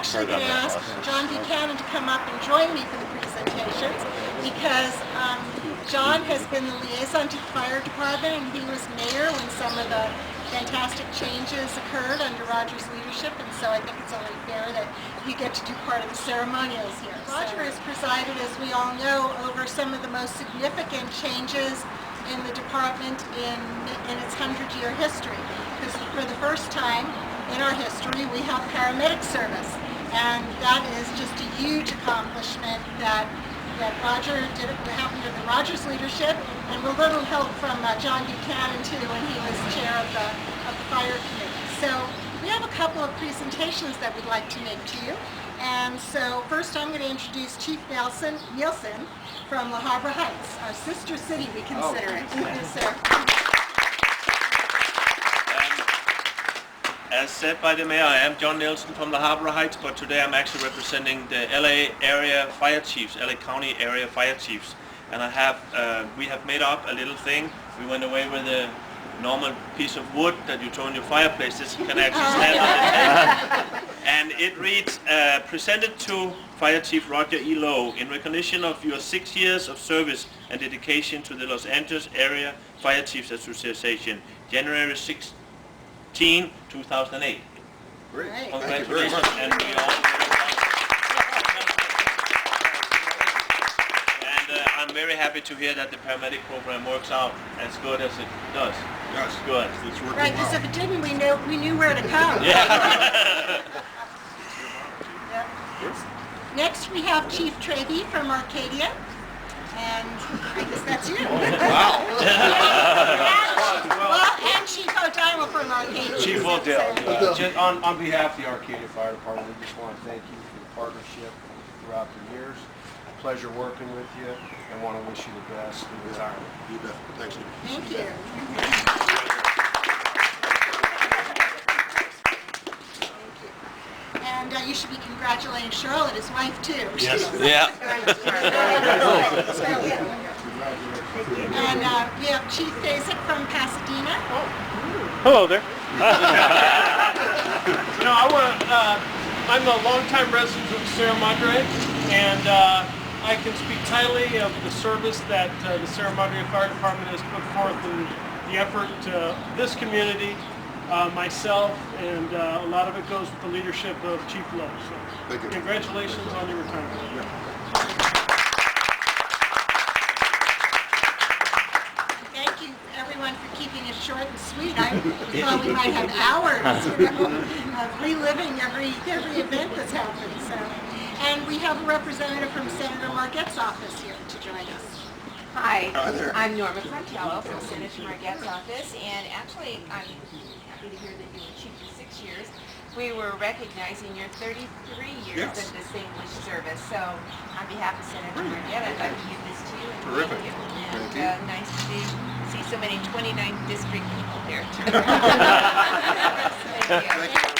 actually going to ask John Buchanan to come up and join me for the presentations because John has been the liaison to the fire department, and he was mayor when some of the fantastic changes occurred under Roger's leadership, and so I think it's only fair that you get to do part of the ceremonials here. Roger has presided, as we all know, over some of the most significant changes in the department in its 100-year history. Because for the first time in our history, we have paramedic service, and that is just a huge accomplishment that Roger did. It happened under Roger's leadership, and with a little help from John Buchanan too, when he was chair of the fire committee. So we have a couple of presentations that we'd like to make to you. And so first I'm going to introduce Chief Nielsen from La Habra Heights, our sister city we consider it. Sir. As said by the mayor, I am John Nielsen from La Habra Heights, but today I'm actually representing the LA area fire chiefs, LA County area fire chiefs. And we have made up a little thing. We went away with a normal piece of wood that you throw in your fireplace. This can actually stand on the table. And it reads, presented to Fire Chief Roger E. Lowe in recognition of your 6 years of service and dedication to the Los Angeles Area Fire Chiefs Association, January 16, 2008. Great. Congratulations. Thank you very much. And we all I'm very happy to hear that the paramedic program works out as good as it does. Yes, good. It's working Right, because well. if it didn't, we knew where to come. Yeah. Next we have Chief Trevey from Arcadia, and I guess that's you. Wow. And Chief O'Donnell from Arcadia. Chief O'Donnell, on behalf of the Arcadia Fire Department, we just want to thank you for the partnership throughout the years. Pleasure working with you, and want to wish you the best in retirement. You bet. Thanks, Steve. Thank you. And you should be congratulating Charlotte, his wife, too. Yes. Yeah. And we have Chief Basic from Pasadena. Hello there. I'm a longtime resident of Sierra Madre, and I can speak highly of the service that the Sierra Madre Fire Department has put forth in the effort to this community, myself, and a lot of it goes with the leadership of Chief Lowe. So, congratulations on your retirement. Yeah. Thank you, everyone, for keeping it short and sweet. I thought we might have hours, of reliving every event that's happened. So, and we have a representative from Senator Margette's office here to join us. Hi, I'm Norma Frontello from Senator Margette's office, and actually I'm happy to hear that you were chief for 6 years. We were recognizing your 33 years of distinguished service, so on behalf of Senator Margette, I'd like to give this to you. And Terrific. Thank you. And nice to see so many 29th District people here. Thank you.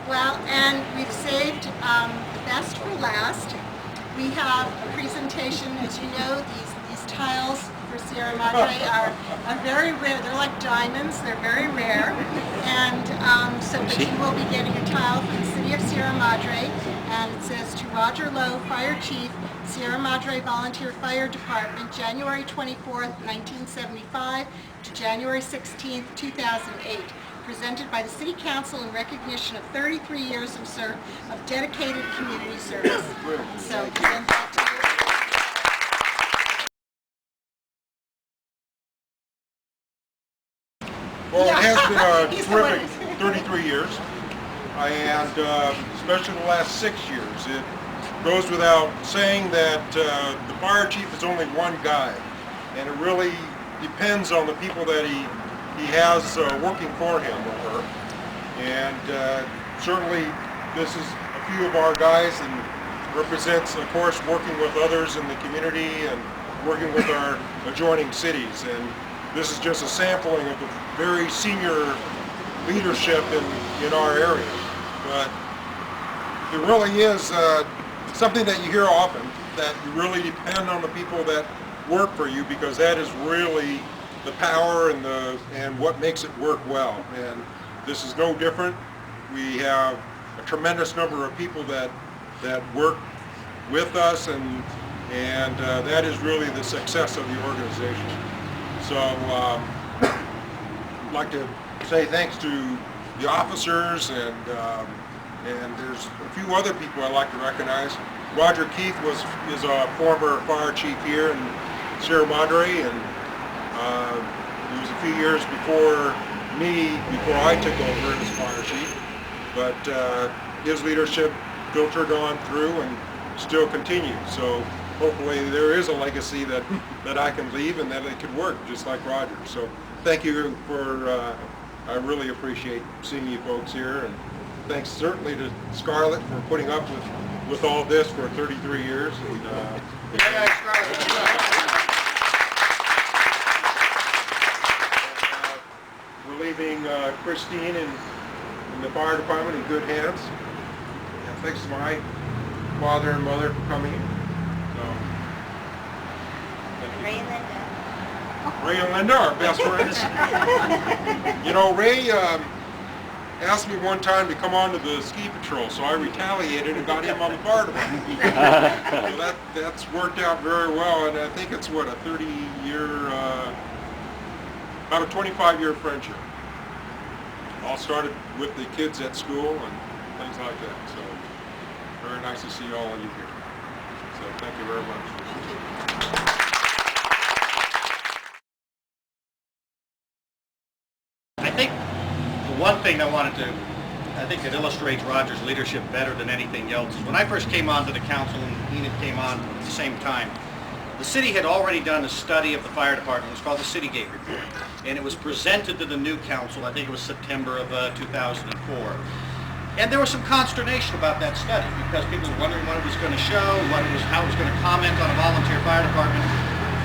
Well, and we've saved the best for last. We have a presentation. As you know, these tiles for Sierra Madre are very rare. They're like diamonds. They're very rare. And but you will be getting a tile from the city of Sierra Madre, and it says, to Roger Lowe, Fire Chief, Sierra Madre Volunteer Fire Department, January 24th, 1975 to January 16th, 2008. Presented by the City Council in recognition of 33 years of dedicated community service. So present that to you. Well, it has been a terrific 33 years, and especially the last 6 years. It goes without saying that the fire chief is only one guy, and it really depends on the people that he has working for him or her. And certainly this is a few of our guys, and represents, of course, working with others in the community and working with our adjoining cities. And this is just a sampling of the very senior leadership in our area. But it really is something that you hear often, that you really depend on the people that work for you, because that is really the power and what makes it work well. And this is no different. We have a tremendous number of people that work with us, and that is really the success of the organization. So I'd like to say thanks to the officers, and there's a few other people I'd like to recognize. Roger Keith is a former fire chief here in Sierra Madre, and he was a few years before I took over as fire chief. But his leadership filtered on through and still continues. So hopefully there is a legacy that I can leave and that it could work just like Roger. So thank you for, I really appreciate seeing you folks here, and thanks certainly to Scarlett for putting up with all this for 33 years. And, we're leaving Christine in the fire department in good hands. And thanks to my father and mother for coming in. So, Ray and Linda. Ray and Linda, our best friends. You know, Ray asked me one time to come on to the ski patrol, so I retaliated and got him on the fire department. So that's worked out very well, and I think it's, what, a 30-year, about a 25-year friendship. All started with the kids at school and things like that, so very nice to see all of you here. So thank you very much. I think the one thing I think that illustrates Roger's leadership better than anything else is when I first came onto the council and Enid came on at the same time, the city had already done a study of the fire department. It was called the City Gate Report, and it was presented to the new council. I think it was September of 2004. And there was some consternation about that study because people were wondering what it was going to show, how it was going to comment on a volunteer fire department.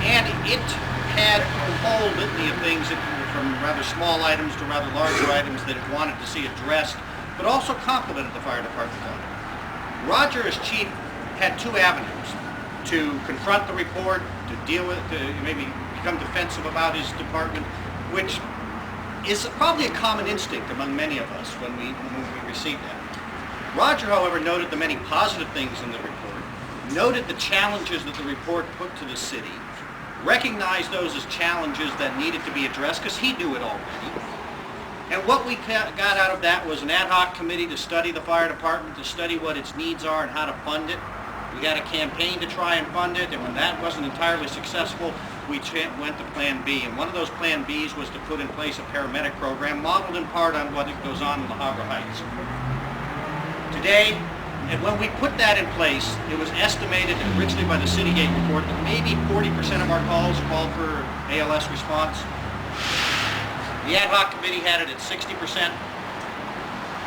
And it had a whole litany of things that were from rather small items to rather larger items that it wanted to see addressed, but also complimented the fire department on it. Roger, as chief, had two avenues: to confront the report, to deal with, to maybe become defensive about his department, which is probably a common instinct among many of us when we receive that. Roger, however, noted the many positive things in the report, noted the challenges that the report put to the city, recognized those as challenges that needed to be addressed because he knew it already. And what we got out of that was an ad hoc committee to study the fire department, to study what its needs are and how to fund it. We had a campaign to try and fund it, and when that wasn't entirely successful, we went to Plan B. And one of those Plan Bs was to put in place a paramedic program modeled in part on what goes on in La Habra Heights. Today, and when we put that in place, it was estimated originally by the City Gate report that maybe 40% of our calls called for ALS response. The ad hoc committee had it at 60%.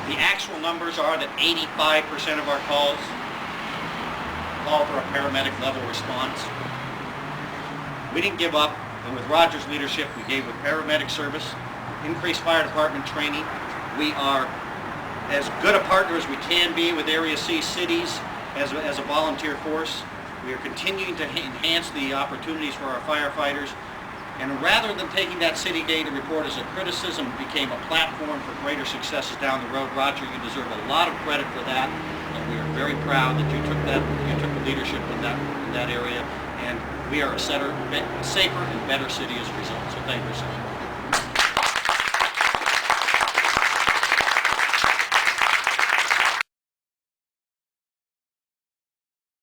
The actual numbers are that 85% of our calls call for a paramedic level response. We didn't give up, and with Roger's leadership, we gave with paramedic service, increased fire department training. We are as good a partner as we can be with Area C cities as a volunteer force. We are continuing to enhance the opportunities for our firefighters. And rather than taking that City Gate report as a criticism, it became a platform for greater successes down the road. Roger, you deserve a lot of credit for that, and we are very proud that you took the leadership in that area, and we are a safer and better city as a result. So thank you, sir.